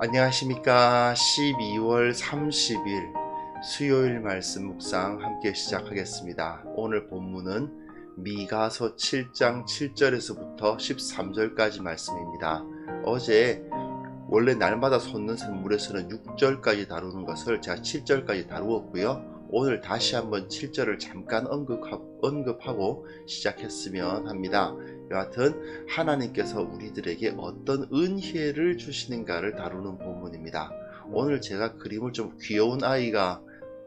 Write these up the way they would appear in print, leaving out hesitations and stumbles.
안녕하십니까. 12월 30일 수요일 말씀 묵상 함께 시작하겠습니다. 오늘 본문은 미가서 7장 7절에서부터 13절까지 말씀입니다. 어제 원래 날마다 솟는 샘물에서는 6절까지 다루는 것을 제가 7절까지 다루었고요. 오늘 다시 한번 7절을 잠깐 언급하고 시작했으면 합니다. 여하튼 하나님께서 우리들에게 어떤 은혜를 주시는가를 다루는 본문입니다. 오늘 제가 그림을 좀 귀여운 아이가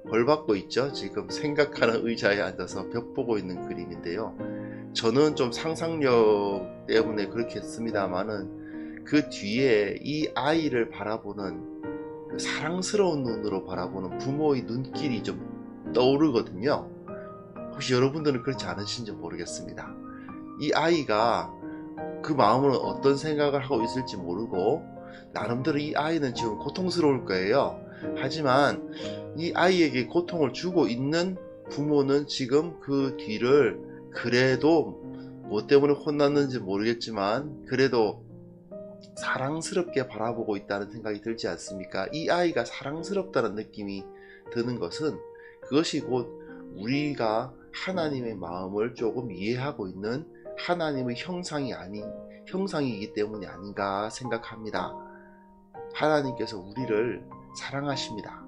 벌 받고 있죠. 지금 생각하는 의자에 앉아서 벽 보고 있는 그림인데요. 저는 좀 상상력 때문에 그렇게 했습니다만은 그 뒤에 이 아이를 바라보는 그 사랑스러운 눈으로 바라보는 부모의 눈길이 좀 떠오르거든요. 혹시 여러분들은 그렇지 않으신지 모르겠습니다. 이 아이가 그 마음으로 어떤 생각을 하고 있을지 모르고 나름대로 이 아이는 지금 고통스러울 거예요. 하지만 이 아이에게 고통을 주고 있는 부모는 지금 그 뒤를 그래도 뭐 때문에 혼났는지 모르겠지만 그래도 사랑스럽게 바라보고 있다는 생각이 들지 않습니까? 이 아이가 사랑스럽다는 느낌이 드는 것은 그것이 곧 우리가 하나님의 마음을 조금 이해하고 있는 하나님의 형상이기 때문이 아닌가 생각합니다. 하나님께서 우리를 사랑하십니다.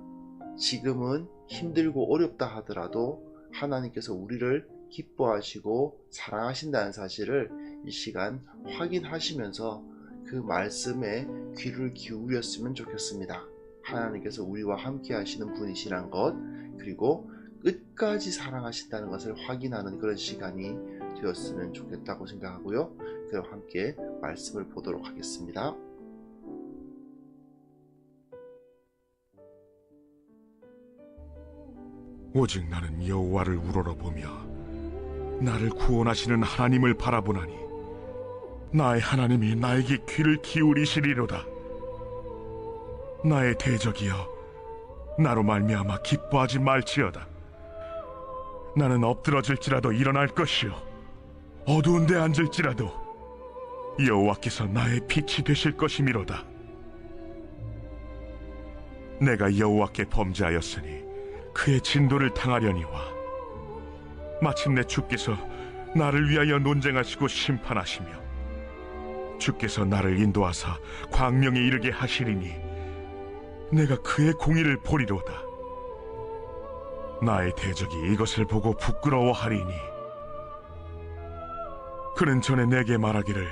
지금은 힘들고 어렵다 하더라도 하나님께서 우리를 기뻐하시고 사랑하신다는 사실을 이 시간 확인하시면서 그 말씀에 귀를 기울였으면 좋겠습니다. 하나님께서 우리와 함께 하시는 분이시란 것, 그리고 끝까지 사랑하신다는 것을 확인하는 그런 시간이 되었으면 좋겠다고 생각하고요. 그럼 함께 말씀을 보도록 하겠습니다. 오직 나는 여호와를 우러러보며 나를 구원하시는 하나님을 바라보나니 나의 하나님이 나에게 귀를 기울이시리로다. 나의 대적이여 나로 말미암아 기뻐하지 말지어다. 나는 엎드러질지라도 일어날 것이요 어두운 데 앉을지라도 여호와께서 나의 빛이 되실 것이미로다. 내가 여호와께 범죄하였으니 그의 진도를 당하려니와 마침내 주께서 나를 위하여 논쟁하시고 심판하시며 주께서 나를 인도하사 광명에 이르게 하시리니 내가 그의 공의를 보리로다. 나의 대적이 이것을 보고 부끄러워하리니 그는 전에 내게 말하기를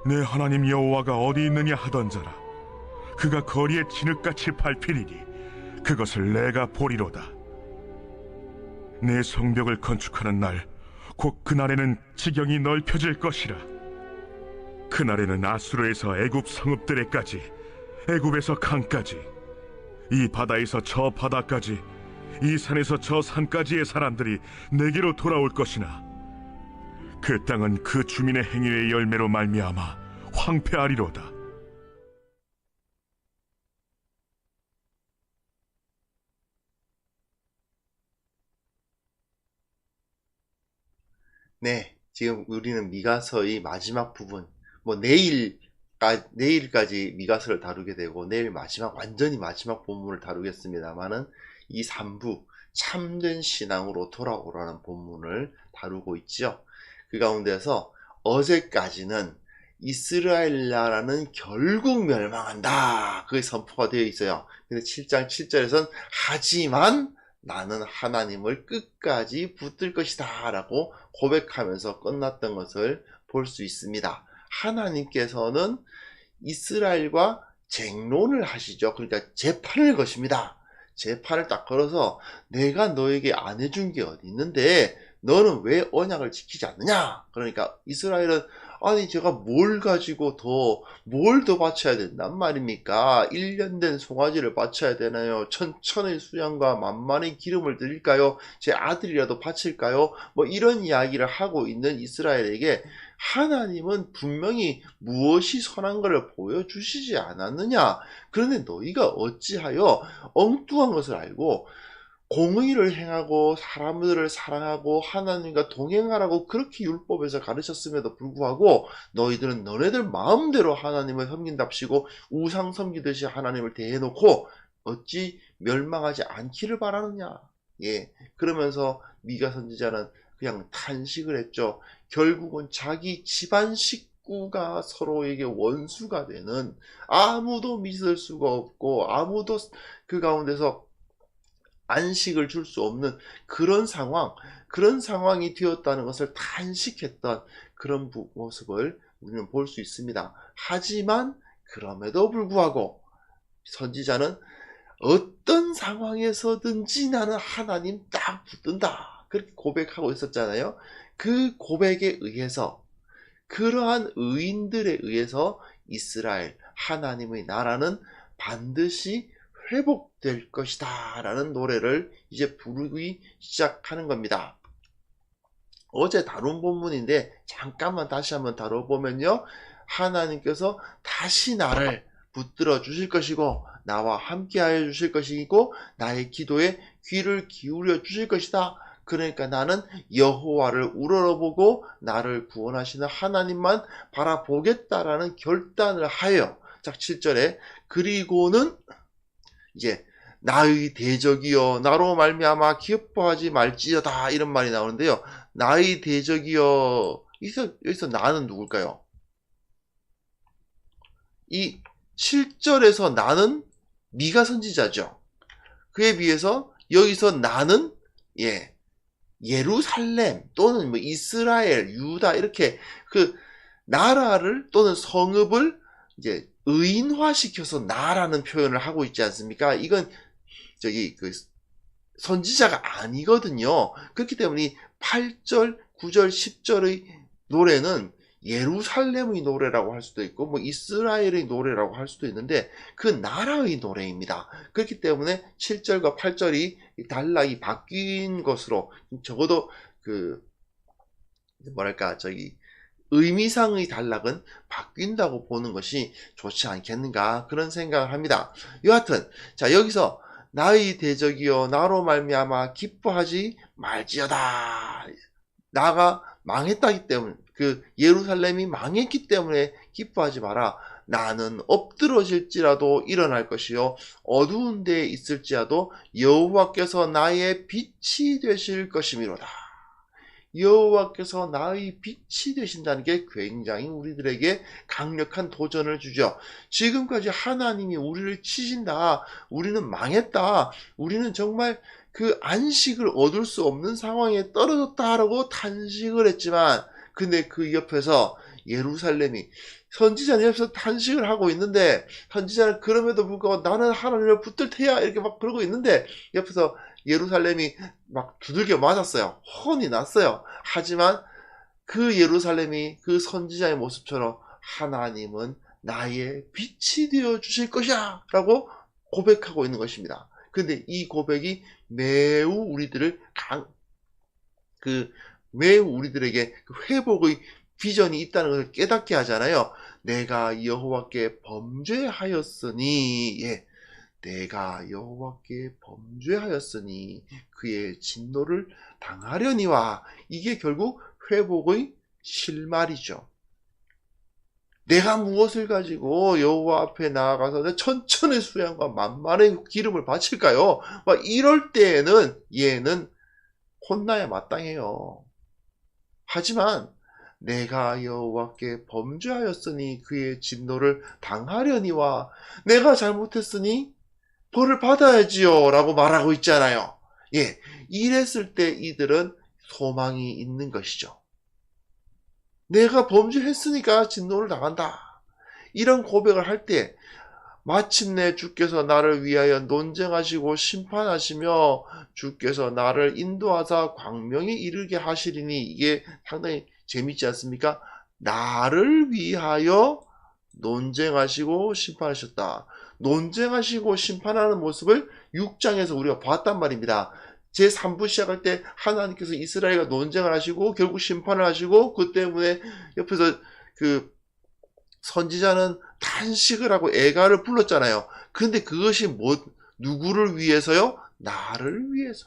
내 하나님 여호와가 어디 있느냐 하던저라. 그가 거리에 진흙같이 밟히리니 그것을 내가 보리로다. 내 성벽을 건축하는 날 곧 그날에는 지경이 넓혀질 것이라. 그날에는 아수르에서 애굽 성읍들에까지, 애굽에서 강까지, 이 바다에서 저 바다까지, 이 산에서 저 산까지의 사람들이 내게로 돌아올 것이나 그 땅은 그 주민의 행위의 열매로 말미암아 황폐하리로다. 네, 지금 우리는 미가서의 마지막 부분, 내일까지 미가서를 다루게 되고 내일 완전히 마지막 본문을 다루겠습니다만은 이 3부 참된 신앙으로 돌아오라는 본문을 다루고 있죠. 그 가운데서 어제까지는 이스라엘 나라는 결국 멸망한다, 그게 선포가 되어 있어요. 근데 7장 7절에서는 하지만 나는 하나님을 끝까지 붙들 것이다 라고 고백하면서 끝났던 것을 볼 수 있습니다. 하나님께서는 이스라엘과 쟁론을 하시죠. 그러니까 재판을 것입니다. 재판을 딱 걸어서 내가 너에게 안 해준 게 어디 있는데 너는 왜 언약을 지키지 않느냐. 그러니까 이스라엘은 아니 제가 뭘 가지고 뭘 더 바쳐야 된단 말입니까? 1년 된 송아지를 바쳐야 되나요? 천천의 수양과 만만의 기름을 드릴까요? 제 아들이라도 바칠까요? 뭐 이런 이야기를 하고 있는 이스라엘에게 하나님은 분명히 무엇이 선한 것을 보여주시지 않았느냐? 그런데 너희가 어찌하여 엉뚱한 것을 알고 공의를 행하고 사람들을 사랑하고 하나님과 동행하라고 그렇게 율법에서 가르쳤음에도 불구하고 너희들은 너네들 마음대로 하나님을 섬긴답시고 우상 섬기듯이 하나님을 대해놓고 어찌 멸망하지 않기를 바라느냐. 예, 그러면서 미가 선지자는 그냥 탄식을 했죠. 결국은 자기 집안 식구가 서로에게 원수가 되는, 아무도 믿을 수가 없고 아무도 그 가운데서 안식을 줄 수 없는 그런 상황이 되었다는 것을 탄식했던 그런 모습을 우리는 볼 수 있습니다. 하지만 그럼에도 불구하고 선지자는 어떤 상황에서든지 나는 하나님 딱 붙든다, 그렇게 고백하고 있었잖아요. 그 고백에 의해서, 그러한 의인들에 의해서 이스라엘 하나님의 나라는 반드시 회복될 것이다 라는 노래를 이제 부르기 시작하는 겁니다. 어제 다룬 본문인데 잠깐만 다시 한번 다뤄보면요, 하나님께서 다시 나를 붙들어 주실 것이고 나와 함께 하여 주실 것이고 나의 기도에 귀를 기울여 주실 것이다. 그러니까 나는 여호와를 우러러보고 나를 구원하시는 하나님만 바라보겠다라는 결단을 하여, 자 7절에 그리고는 이제 나의 대적이여 나로 말미암아 기뻐하지 말지어다, 이런 말이 나오는데요. 나의 대적이여, 여기서 나는 누굴까요? 이 7절에서 나는 미가 선지자죠. 그에 비해서 여기서 나는 예루살렘 또는 뭐 이스라엘, 유다, 이렇게 그 나라를 또는 성읍을 이제 의인화시켜서 나라는 표현을 하고 있지 않습니까? 이건 그 선지자가 아니거든요. 그렇기 때문에 8절, 9절, 10절의 노래는 예루살렘의 노래라고 할 수도 있고 뭐 이스라엘의 노래라고 할 수도 있는데 그 나라의 노래입니다. 그렇기 때문에 7절과 8절이 단락이 바뀐 것으로, 적어도 그 의미상의 단락은 바뀐다고 보는 것이 좋지 않겠는가, 그런 생각을 합니다. 여하튼 자, 여기서 나의 대적이여 나로 말미암아 기뻐하지 말지어다, 나가 망했다기 때문에, 그 예루살렘이 망했기 때문에 기뻐하지 마라. 나는 엎드러질지라도 일어날 것이요 어두운 데에 있을지라도 여호와께서 나의 빛이 되실 것이미로다. 여호와께서 나의 빛이 되신다는 게 굉장히 우리들에게 강력한 도전을 주죠. 지금까지 하나님이 우리를 치신다, 우리는 망했다, 우리는 정말 그 안식을 얻을 수 없는 상황에 떨어졌다라고 탄식을 했지만, 근데 그 옆에서 예루살렘이, 선지자는 옆에서 탄식을 하고 있는데, 선지자는 그럼에도 불구하고 나는 하나님을 붙들 테야 이렇게 막 그러고 있는데, 옆에서 예루살렘이 막 두들겨 맞았어요. 혼이 났어요. 하지만 그 예루살렘이 그 선지자의 모습처럼 하나님은 나의 빛이 되어 주실 것이야 라고 고백하고 있는 것입니다. 근데 이 고백이 매우 우리들에게 회복의 비전이 있다는 것을 깨닫게 하잖아요. 내가 여호와께 범죄하였으니, 내가 여호와께 범죄하였으니 그의 진노를 당하려니와, 이게 결국 회복의 실말이죠. 내가 무엇을 가지고 여호와 앞에 나아가서 내 천천의 수양과 만만의 기름을 바칠까요? 막 이럴 때에는 얘는 혼나야 마땅해요. 하지만 내가 여호와께 범죄하였으니 그의 진노를 당하려니와, 내가 잘못했으니 벌을 받아야지요 라고 말하고 있잖아요. 이랬을 때 이들은 소망이 있는 것이죠. 내가 범죄했으니까 진노를 당한다, 이런 고백을 할 때 마침내 주께서 나를 위하여 논쟁하시고 심판하시며 주께서 나를 인도하사 광명에 이르게 하시리니, 이게 상당히 재밌지 않습니까? 나를 위하여 논쟁하시고 심판하셨다. 논쟁하시고 심판하는 모습을 6장에서 우리가 봤단 말입니다. 제3부 시작할 때 하나님께서 이스라엘과 논쟁을 하시고 결국 심판을 하시고, 그 때문에 옆에서 그 선지자는 탄식을 하고 애가를 불렀잖아요. 근데 그것이 누구를 위해서요? 나를 위해서.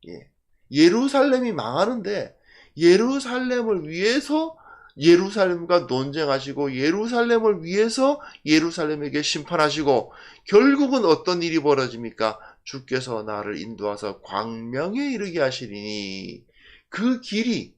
예. 예루살렘이 망하는데 예루살렘을 위해서 예루살렘과 논쟁하시고 예루살렘을 위해서 예루살렘에게 심판하시고 결국은 어떤 일이 벌어집니까? 주께서 나를 인도하사 광명에 이르게 하시리니 그 길이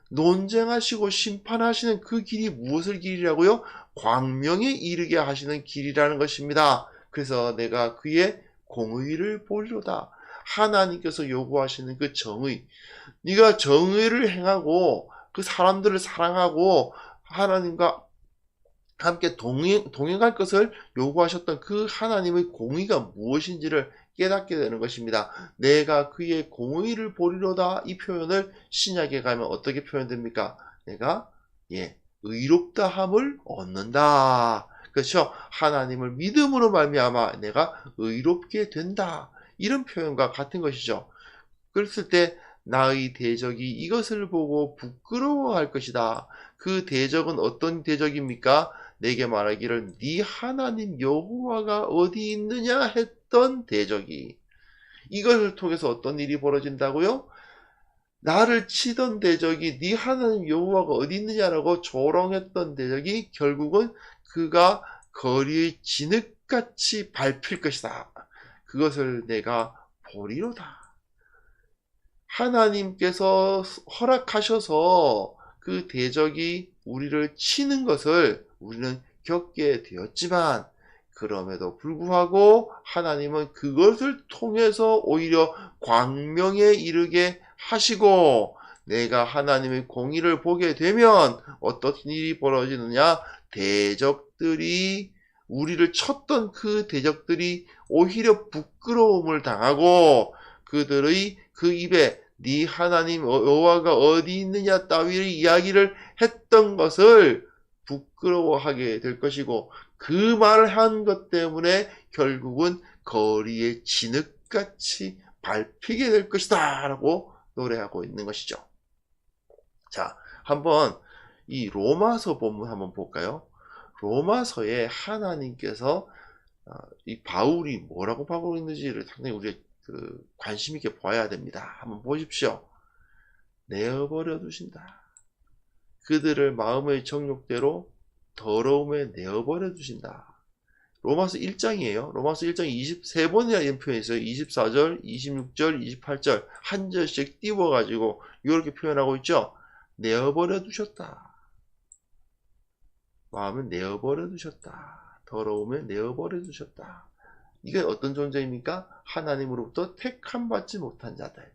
논쟁하시고 심판하시는 그 길이 무엇을 길이라고요? 광명에 이르게 하시는 길이라는 것입니다. 그래서 내가 그의 공의를 보리로다. 하나님께서 요구하시는 그 정의, 네가 정의를 행하고 그 사람들을 사랑하고 하나님과 함께 동행할 것을 요구하셨던 그 하나님의 공의가 무엇인지를 깨닫게 되는 것입니다. 내가 그의 공의를 보리로다. 이 표현을 신약에 가면 어떻게 표현됩니까? 내가 의롭다함을 얻는다. 그렇죠? 하나님을 믿음으로 말미암아 내가 의롭게 된다. 이런 표현과 같은 것이죠. 그랬을 때 나의 대적이 이것을 보고 부끄러워할 것이다. 그 대적은 어떤 대적입니까? 내게 말하기를 네 하나님 여호와가 어디 있느냐 했던 대적이. 이것을 통해서 어떤 일이 벌어진다고요? 나를 치던 대적이 네 하나님 여호와가 어디 있느냐라고 조롱했던 대적이 결국은 그가 거리의 진흙같이 밟힐 것이다. 그것을 내가 보리로다. 하나님께서 허락하셔서 그 대적이 우리를 치는 것을 우리는 겪게 되었지만 그럼에도 불구하고 하나님은 그것을 통해서 오히려 광명에 이르게 하시고 내가 하나님의 공의를 보게 되면 어떤 일이 벌어지느냐? 대적들이 우리를 쳤던 그 대적들이 오히려 부끄러움을 당하고 그들의 그 입에 네 하나님 여호와가 어디 있느냐 따위의 이야기를 했던 것을 부끄러워하게 될 것이고 그 말을 한 것 때문에 결국은 거리에 진흙같이 밟히게 될 것이다 라고 노래하고 있는 것이죠. 자, 한번 이 로마서 본문 한번 볼까요? 로마서에 하나님께서 이 바울이 뭐라고 하고 있는지를 상당히 우리가 관심 있게 봐야 됩니다. 한번 보십시오. 내어버려 두신다. 그들을 마음의 정욕대로 더러움에 내어버려 두신다. 로마서 1장이에요. 로마서 1장 23번이나 이런 표현이 있어요. 24절, 26절, 28절 한 절씩 띄워가지고 이렇게 표현하고 있죠. 내어버려 두셨다. 마음을 내어버려 두셨다. 더러움에 내어버려 두셨다. 이게 어떤 존재입니까? 하나님으로부터 택함 받지 못한 자들,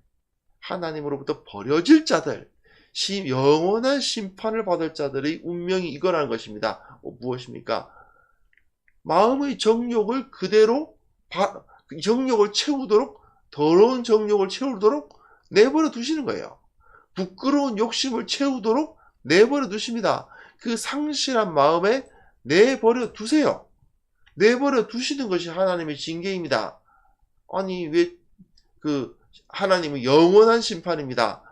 하나님으로부터 버려질 자들, 영원한 심판을 받을 자들의 운명이 이거라는 것입니다. 무엇입니까? 마음의 정욕을 그대로 정욕을 채우도록 더러운 정욕을 채우도록 내버려 두시는 거예요. 부끄러운 욕심을 채우도록 내버려 두십니다. 그 상실한 마음에 내버려 두세요. 내버려 두시는 것이 하나님의 징계입니다. 아니 왜 하나님은 영원한 심판입니다.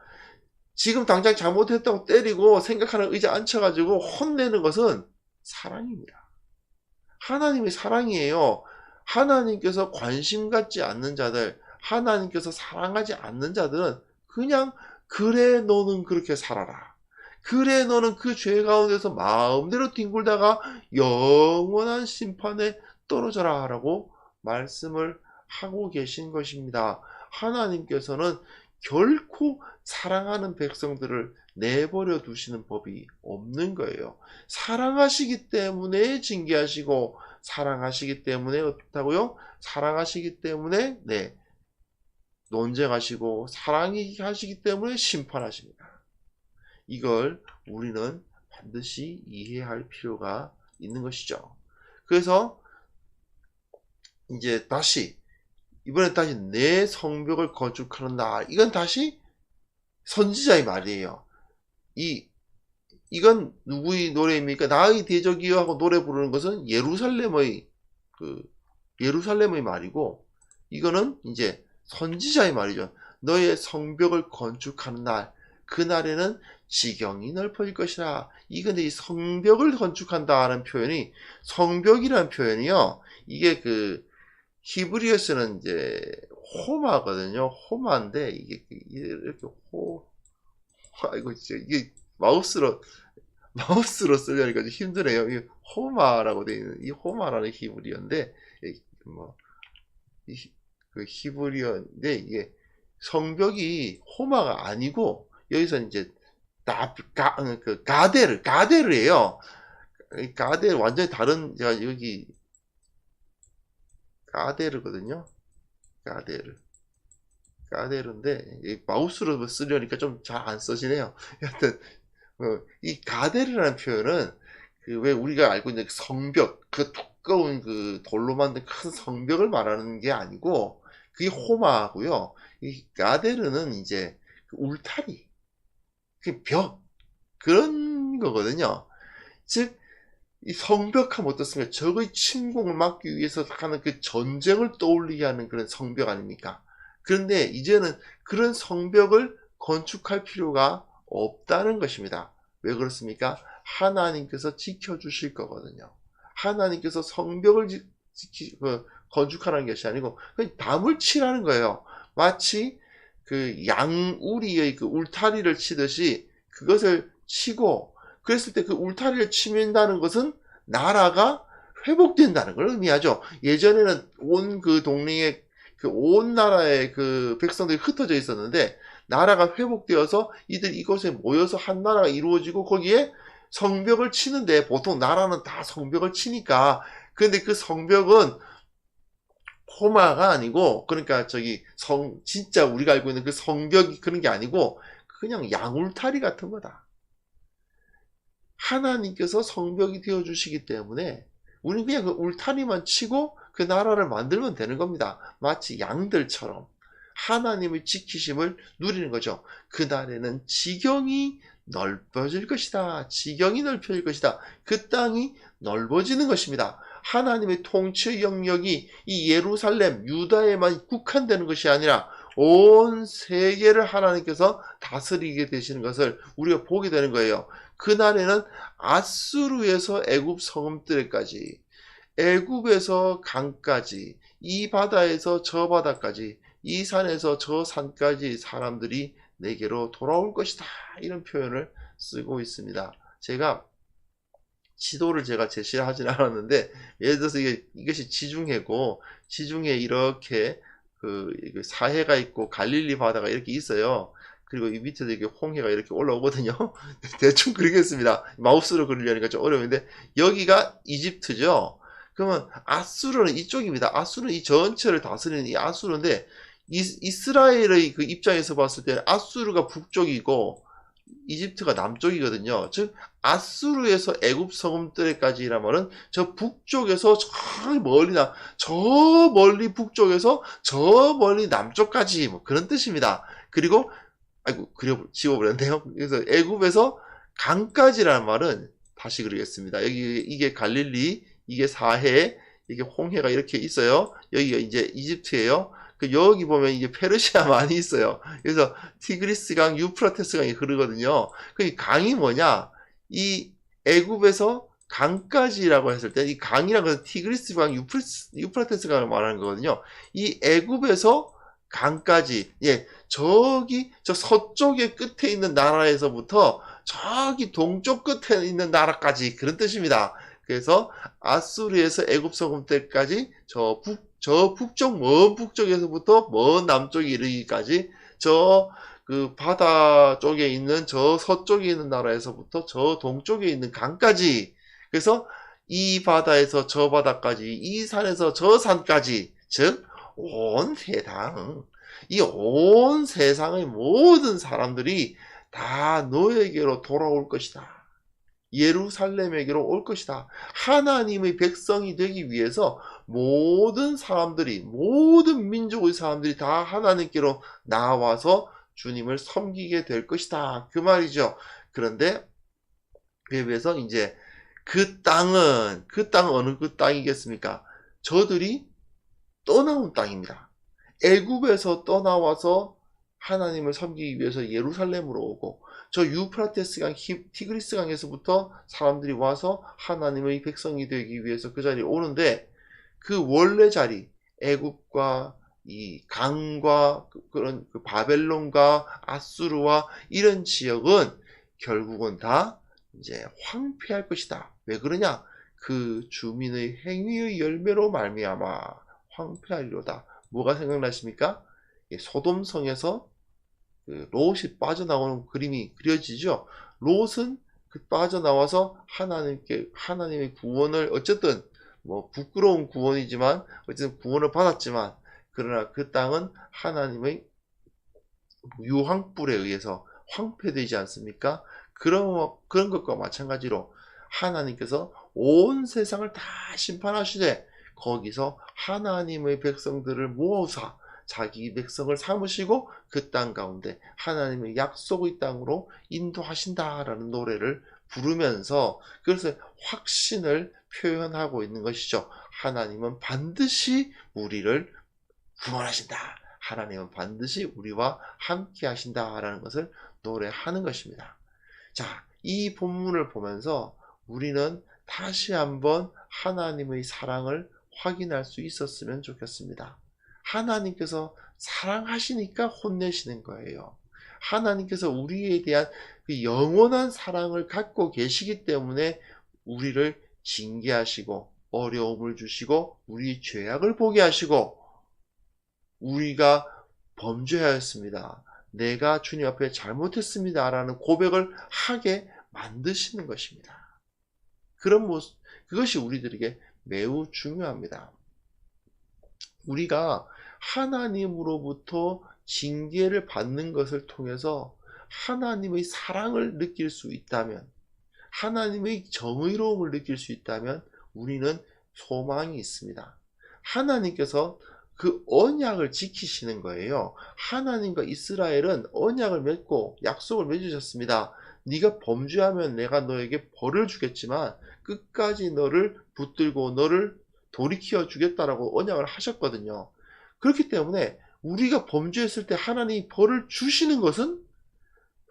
지금 당장 잘못했다고 때리고 생각하는 의자 앉혀가지고 혼내는 것은 사랑입니다. 하나님의 사랑이에요. 하나님께서 관심 갖지 않는 자들, 하나님께서 사랑하지 않는 자들은 그냥 그래 너는 그렇게 살아라. 그래 너는 그 죄 가운데서 마음대로 뒹굴다가 영원한 심판에 떨어져라 라고 말씀을 하고 계신 것입니다. 하나님께서는 결코 사랑하는 백성들을 내버려 두시는 법이 없는 거예요. 사랑하시기 때문에 징계하시고 사랑하시기 때문에 어떻다고요? 사랑하시기 때문에 논쟁하시고 사랑하시기 때문에 심판하십니다. 이걸 우리는 반드시 이해할 필요가 있는 것이죠. 그래서 이제 이번엔 다시 내 성벽을 건축하는 날, 이건 다시 선지자의 말이에요. 이건 누구의 노래입니까? 나의 대적이여 하고 노래 부르는 것은 예루살렘의 말이고, 이거는 이제 선지자의 말이죠. 너의 성벽을 건축하는 날, 그날에는 지경이 넓어질 것이라. 이건데 이 성벽을 건축한다는 표현이, 성벽이라는 표현이요, 이게 히브리어에서는 이제 호마거든요. 호마인데 이게 이렇게 아이고 진짜 이게 마우스로 쓰려니까 좀 힘드네요. 이 호마라고 되어 있는 이 호마라는 히브리어인데 뭐 그 히브리어인데 이게 성벽이 호마가 아니고 여기서 이제 가데르예요. 가데르 완전히 다른 제가 여기 가데르거든요. 가데르인데 마우스로 쓰려니까 좀 잘 안 써지네요. 여하튼 이 가데르라는 표현은 그 왜 우리가 알고 있는 성벽, 그 두꺼운 그 돌로 만든 큰 성벽을 말하는 게 아니고 그게 호마고요. 이 가데르는 이제 그 울타리, 그 벽 그런 거거든요. 즉 이 성벽하면 어떻습니까? 적의 침공을 막기 위해서 하는 그 전쟁을 떠올리게 하는 그런 성벽 아닙니까? 그런데 이제는 그런 성벽을 건축할 필요가 없다는 것입니다. 왜 그렇습니까? 하나님께서 지켜주실 거거든요. 하나님께서 성벽을 건축하라는 것이 아니고 그냥 담을 치라는 거예요. 마치 그 양우리의 그 울타리를 치듯이 그것을 치고 그랬을 때 그 울타리를 치민다는 것은 나라가 회복된다는 걸 의미하죠. 예전에는 온 그 동네에 온 나라의 그 백성들이 흩어져 있었는데 나라가 회복되어서 이들 이곳에 모여서 한 나라가 이루어지고 거기에 성벽을 치는데 보통 나라는 다 성벽을 치니까 그런데 그 성벽은 호마가 아니고 그러니까 진짜 우리가 알고 있는 그 성벽이 그런 게 아니고 그냥 양울타리 같은 거다. 하나님께서 성벽이 되어주시기 때문에 우리는 그냥 그 울타리만 치고 그 나라를 만들면 되는 겁니다. 마치 양들처럼 하나님의 지키심을 누리는 거죠. 그날에는 지경이 넓어질 것이다. 지경이 넓어질 것이다. 그 땅이 넓어지는 것입니다. 하나님의 통치 영역이 이 예루살렘, 유다에만 국한되는 것이 아니라 온 세계를 하나님께서 다스리게 되시는 것을 우리가 보게 되는 거예요. 그날에는 아수르에서 애굽 성읍들까지, 애굽에서 강까지, 이 바다에서 저 바다까지, 이 산에서 저 산까지 사람들이 내게로 돌아올 것이다. 이런 표현을 쓰고 있습니다. 제가 지도를 제시를 하진 않았는데 예를 들어서 이것이 지중해고 지중해 이렇게 그 사해가 있고 갈릴리 바다가 이렇게 있어요. 그리고 이 밑에도 이렇게 홍해가 이렇게 올라오거든요. 대충 그리겠습니다. 마우스로 그리려니까 좀 어려운데 여기가 이집트죠. 그러면 아수르는 이쪽입니다. 아수르는 이 전체를 다스리는 이 아수르인데 이스라엘의 그 입장에서 봤을 때 아수르가 북쪽이고 이집트가 남쪽이거든요. 즉 아수르에서 애굽 성읍들까지라면은 저 북쪽에서 저 멀리 북쪽에서 저 멀리 남쪽까지 뭐 그런 뜻입니다. 그리고 아이고 지워버렸네요. 그래서 애굽에서 강까지라는 말은 다시 그리겠습니다. 여기 이게 갈릴리, 이게 사해, 이게 홍해가 이렇게 있어요. 여기가 이제 이집트예요. 여기 보면 이제 페르시아 많이 있어요. 그래서 티그리스강, 유프라테스강이 흐르거든요. 그 강이 뭐냐? 이 애굽에서 강까지라고 했을 때 이 강이라는 것은 티그리스강, 유프라테스강을 말하는 거거든요. 이 애굽에서 강까지, 저기 저 서쪽의 끝에 있는 나라에서부터 저기 동쪽 끝에 있는 나라까지 그런 뜻입니다. 그래서 아수르에서 애굽 성읍 때까지 저 북쪽 먼 북쪽에서부터 먼 남쪽에 이르기까지 저 그 바다 쪽에 있는 저 서쪽에 있는 나라에서부터 저 동쪽에 있는 강까지 그래서 이 바다에서 저 바다까지 이 산에서 저 산까지 즉 온 세상 이 온 세상의 모든 사람들이 다 너에게로 돌아올 것이다. 예루살렘에게로 올 것이다. 하나님의 백성이 되기 위해서 모든 사람들이 모든 민족의 사람들이 다 하나님께로 나와서 주님을 섬기게 될 것이다. 그 말이죠. 그런데 그에 비해서 이제 그 땅은 어느 그 땅이겠습니까? 저들이 떠나온 땅입니다. 애굽에서 떠나와서 하나님을 섬기기 위해서 예루살렘으로 오고 저 유프라테스강, 티그리스강에서부터 사람들이 와서 하나님의 백성이 되기 위해서 그 자리에 오는데 그 원래 자리, 애굽과 이 강과 그런 바벨론과 아수르와 이런 지역은 결국은 다 이제 황폐할 것이다. 왜 그러냐? 그 주민의 행위의 열매로 말미암아 황폐하리로다. 뭐가 생각나십니까? 소돔성에서 그 롯이 빠져나오는 그림이 그려지죠. 롯은 그 빠져나와서 하나님의 구원을 어쨌든 뭐 부끄러운 구원이지만 어쨌든 구원을 받았지만, 그러나 그 땅은 하나님의 유황불에 의해서 황폐되지 않습니까? 그런 것과 마찬가지로 하나님께서 온 세상을 다 심판하시되 거기서 하나님의 백성들을 모아서 자기 백성을 삼으시고 그 땅 가운데 하나님의 약속의 땅으로 인도하신다라는 노래를 부르면서 그래서 확신을 표현하고 있는 것이죠. 하나님은 반드시 우리를 구원하신다. 하나님은 반드시 우리와 함께 하신다라는 것을 노래하는 것입니다. 자, 이 본문을 보면서 우리는 다시 한번 하나님의 사랑을 확인할 수 있었으면 좋겠습니다. 하나님께서 사랑하시니까 혼내시는 거예요. 하나님께서 우리에 대한 그 영원한 사랑을 갖고 계시기 때문에 우리를 징계하시고 어려움을 주시고 우리 죄악을 보게 하시고 우리가 범죄하였습니다. 내가 주님 앞에 잘못했습니다. 라는 고백을 하게 만드시는 것입니다. 그런 모습, 그것이 우리들에게 매우 중요합니다. 우리가 하나님으로부터 징계를 받는 것을 통해서 하나님의 사랑을 느낄 수 있다면, 하나님의 정의로움을 느낄 수 있다면 우리는 소망이 있습니다. 하나님께서 그 언약을 지키시는 거예요. 하나님과 이스라엘은 언약을 맺고 약속을 맺으셨습니다. 네가 범죄하면 내가 너에게 벌을 주겠지만 끝까지 너를 붙들고 너를 돌이켜 주겠다라고 언약을 하셨거든요. 그렇기 때문에 우리가 범죄했을 때 하나님이 벌을 주시는 것은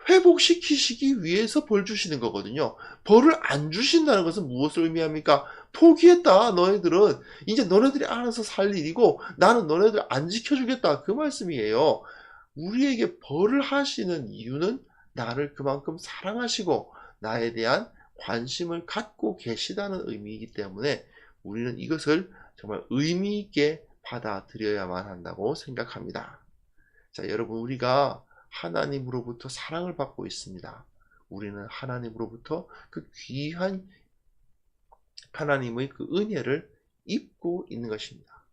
회복시키시기 위해서 벌 주시는 거거든요. 벌을 안 주신다는 것은 무엇을 의미합니까? 포기했다. 너희들은 이제 너네들이 알아서 살 일이고 나는 너네들 안 지켜주겠다. 그 말씀이에요. 우리에게 벌을 하시는 이유는 나를 그만큼 사랑하시고 나에 대한 관심을 갖고 계시다는 의미이기 때문에 우리는 이것을 정말 의미 있게 받아들여야만 한다고 생각합니다. 자, 여러분, 우리가 하나님으로부터 사랑을 받고 있습니다. 우리는 하나님으로부터 그 귀한 하나님의 그 은혜를 입고 있는 것입니다.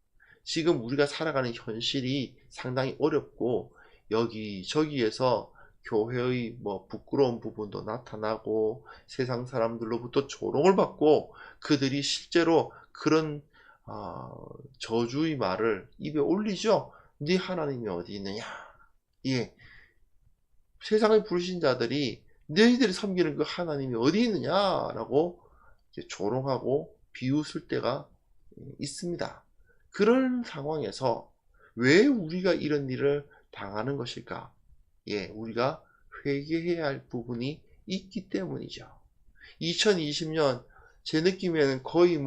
지금 우리가 살아가는 현실이 상당히 어렵고 여기저기에서 교회의 부끄러운 부분도 나타나고 세상 사람들로부터 조롱을 받고 그들이 실제로 그런 저주의 말을 입에 올리죠. 네 하나님이 어디 있느냐? 예, 세상의 불신자들이 너희들이 섬기는 그 하나님이 어디 있느냐라고 조롱하고 비웃을 때가 있습니다. 그런 상황에서 왜 우리가 이런 일을 당하는 것일까? 예, 우리가 회개해야 할 부분이 있기 때문이죠. 2020년 제 느낌에는 거의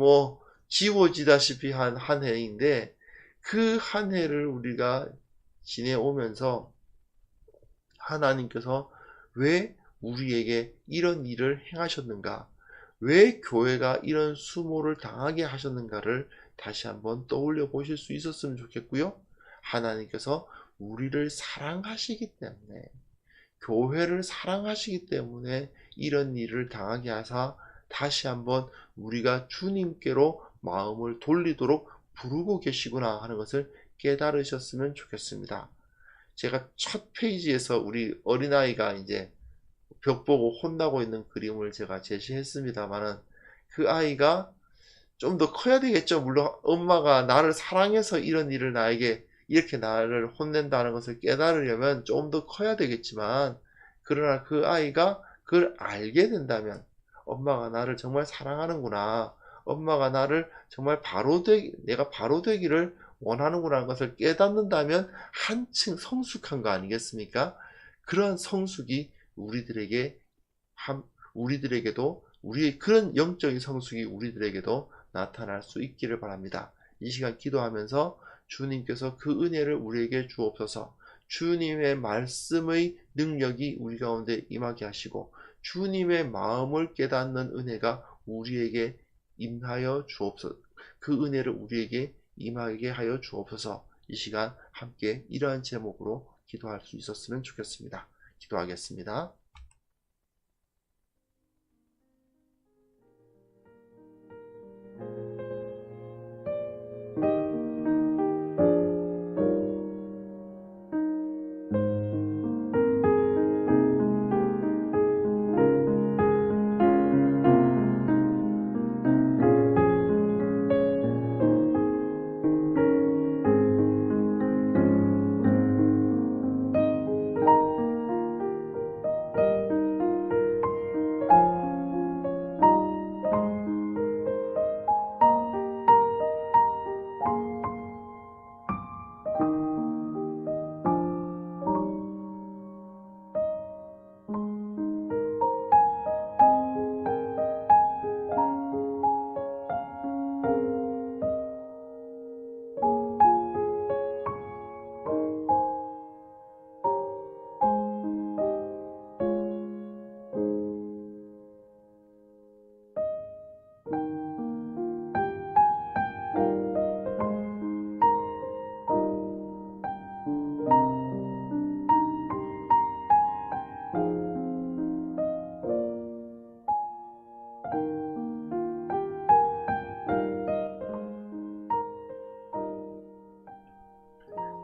지워지다시피 한 해인데 그 한 해를 우리가 지내오면서 하나님께서 왜 우리에게 이런 일을 행하셨는가? 왜 교회가 이런 수모를 당하게 하셨는가를 다시 한번 떠올려 보실 수 있었으면 좋겠고요. 하나님께서 우리를 사랑하시기 때문에, 교회를 사랑하시기 때문에 이런 일을 당하게 하사 다시 한번 우리가 주님께로 마음을 돌리도록 부르고 계시구나 하는 것을 깨달으셨으면 좋겠습니다. 제가 첫 페이지에서 우리 어린아이가 이제 벽 보고 혼나고 있는 그림을 제가 제시했습니다만은 그 아이가 좀 더 커야 되겠죠. 물론 엄마가 나를 사랑해서 이런 일을 나에게 이렇게 나를 혼낸다는 것을 깨달으려면 좀 더 커야 되겠지만, 그러나 그 아이가 그걸 알게 된다면 엄마가 나를 정말 사랑하는구나, 엄마가 나를 정말 내가 바로 되기를 원하는구나 하는 것을 깨닫는다면 한층 성숙한 거 아니겠습니까? 그러한 성숙이 우리들에게도 우리의 그런 영적인 성숙이 우리들에게도 나타날 수 있기를 바랍니다. 이 시간 기도하면서 주님께서 그 은혜를 우리에게 주옵소서. 주님의 말씀의 능력이 우리 가운데 임하게 하시고 주님의 마음을 깨닫는 은혜가 우리에게 임하여 주옵소서. 그 은혜를 우리에게 임하게 하여 주옵소서. 이 시간 함께 이러한 제목으로 기도할 수 있었으면 좋겠습니다. 기도하겠습니다.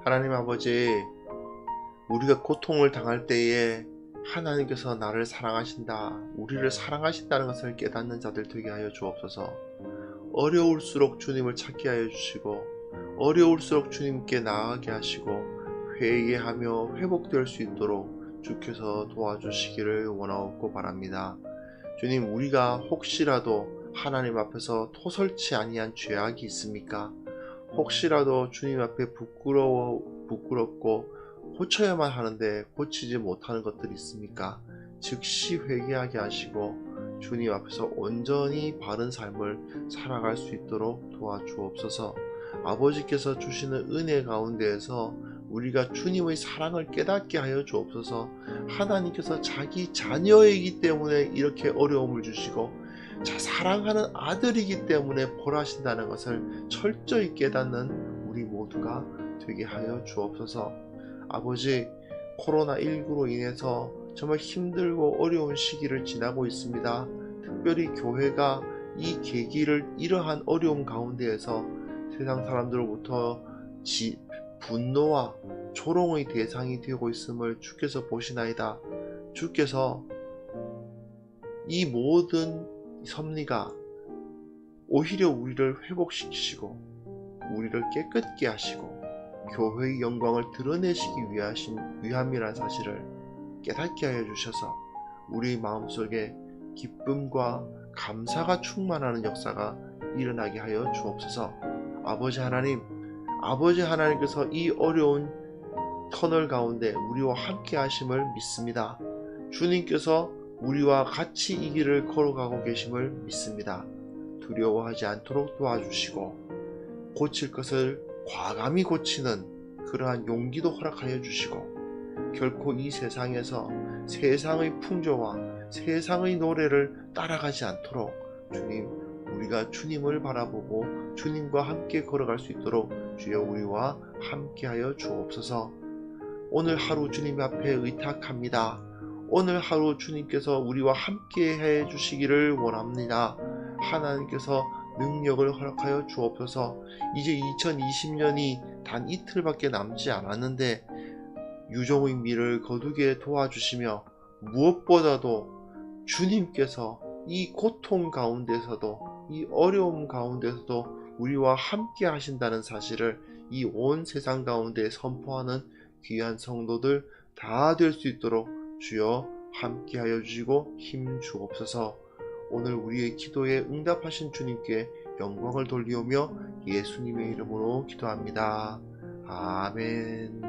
하나님 아버지, 우리가 고통을 당할 때에 하나님께서 나를 사랑하신다, 우리를 사랑하신다는 것을 깨닫는 자들 되게 하여 주옵소서. 어려울수록 주님을 찾게 하여 주시고 어려울수록 주님께 나아가게 하시고 회개하며 회복될 수 있도록 주께서 도와주시기를 원하옵고 바랍니다. 주님, 우리가 혹시라도 하나님 앞에서 토설치 아니한 죄악이 있습니까? 혹시라도 주님 앞에 부끄럽고 고쳐야만 하는데 고치지 못하는 것들이 있습니까? 즉시 회개하게 하시고 주님 앞에서 온전히 바른 삶을 살아갈 수 있도록 도와주옵소서. 아버지께서 주시는 은혜 가운데에서 우리가 주님의 사랑을 깨닫게 하여 주옵소서. 하나님께서 자기 자녀이기 때문에 이렇게 어려움을 주시고 사랑하는 아들이기 때문에 벌하신다는 것을 철저히 깨닫는 우리 모두가 되게 하여 주옵소서. 아버지, 코로나19로 인해서 정말 힘들고 어려운 시기를 지나고 있습니다. 특별히 교회가 이 계기를 이러한 어려움 가운데에서 세상 사람들로부터 분노와 조롱의 대상이 되고 있음을 주께서 보시나이다. 주께서 이 모든 섭리가 오히려 우리를 회복시키시고 우리를 깨끗게 하시고 교회의 영광을 드러내시기 위함이라는 사실을 깨닫게 하여 주셔서 우리 마음속에 기쁨과 감사가 충만하는 역사가 일어나게 하여 주옵소서. 아버지 하나님께서 이 어려운 터널 가운데 우리와 함께 하심을 믿습니다. 주님께서 우리와 같이 이 길을 걸어가고 계심을 믿습니다. 두려워하지 않도록 도와주시고 고칠 것을 과감히 고치는 그러한 용기도 허락하여 주시고 결코 이 세상에서 세상의 풍조와 세상의 노래를 따라가지 않도록 주님, 우리가 주님을 바라보고 주님과 함께 걸어갈 수 있도록 주여 우리와 함께하여 주옵소서. 오늘 하루 주님 앞에 의탁합니다. 오늘 하루 주님께서 우리와 함께 해 주시기를 원합니다. 하나님께서 능력을 허락하여 주옵소서. 이제 2020년이 단 이틀밖에 남지 않았는데 유종의 미를 거두게 도와주시며 무엇보다도 주님께서 이 고통 가운데서도 이 어려움 가운데서도 우리와 함께 하신다는 사실을 이 온 세상 가운데 선포하는 귀한 성도들 다 될 수 있도록 주여 함께하여 주시고 힘 주옵소서. 오늘 우리의 기도에 응답하신 주님께 영광을 돌리오며 예수님의 이름으로 기도합니다. 아멘.